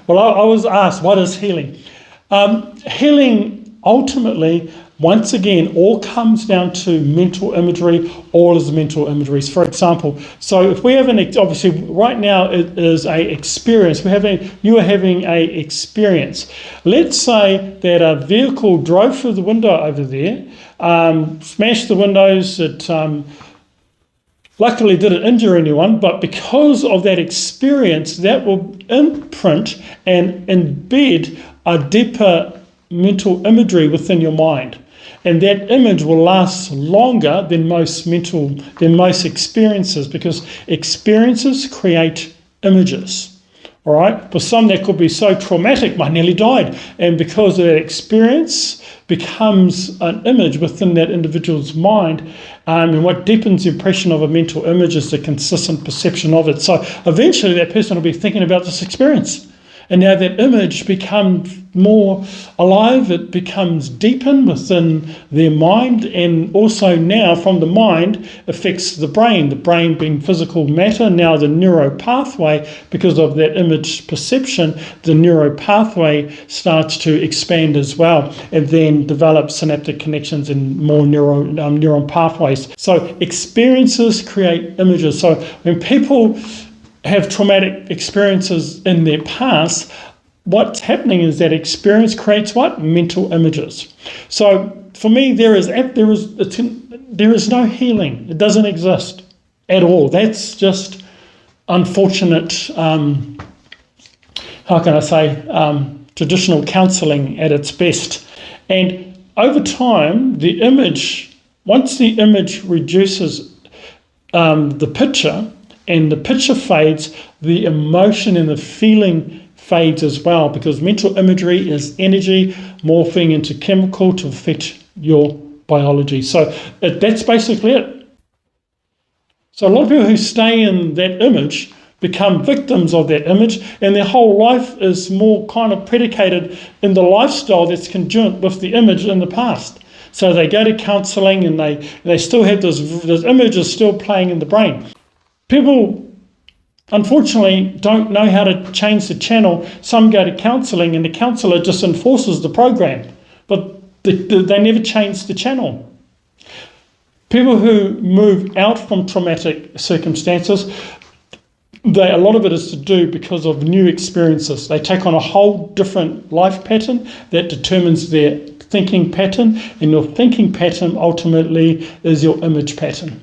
Well, I was asked, what is healing? Healing ultimately, once again, all comes down to mental imagery. All is mental imageries. For example, so if we have obviously right now it is a experience. You are having a experience. Let's say that a vehicle drove through the window over there, smashed the windows. It luckily didn't injure anyone, but because of that experience, that will imprint and embed a deeper mental imagery within your mind. And that image will last longer than most experiences, because experiences create images. All right. For some, that could be so traumatic, I nearly died. And because of that experience becomes an image within that individual's mind. And what deepens the impression of a mental image is the consistent perception of it. So eventually that person will be thinking about this experience. And now that image becomes more alive, it becomes deepened within their mind, and also now from the mind affects the brain being physical matter. Now the neuro pathway, because of that image perception, the neuro pathway starts to expand as well, and then develop synaptic connections and more neuron pathways. So experiences create images. So when people have traumatic experiences in their past, what's happening is that experience creates what? Mental images. So for me, there is no healing. It doesn't exist at all. That's just unfortunate, traditional counselling at its best. And over time, once the image reduces the picture, and the picture fades, the emotion and the feeling fades as well, because mental imagery is energy morphing into chemical to affect your biology. So that's basically it. So a lot of people who stay in that image become victims of that image, and their whole life is more kind of predicated in the lifestyle that's conjoined with the image in the past. So they go to counselling and they still have those images still playing in the brain. People, unfortunately, don't know how to change the channel. Some go to counselling and the counsellor just enforces the program, but they never change the channel. People who move out from traumatic circumstances, a lot of it is to do because of new experiences. They take on a whole different life pattern that determines their thinking pattern, and your thinking pattern ultimately is your image pattern.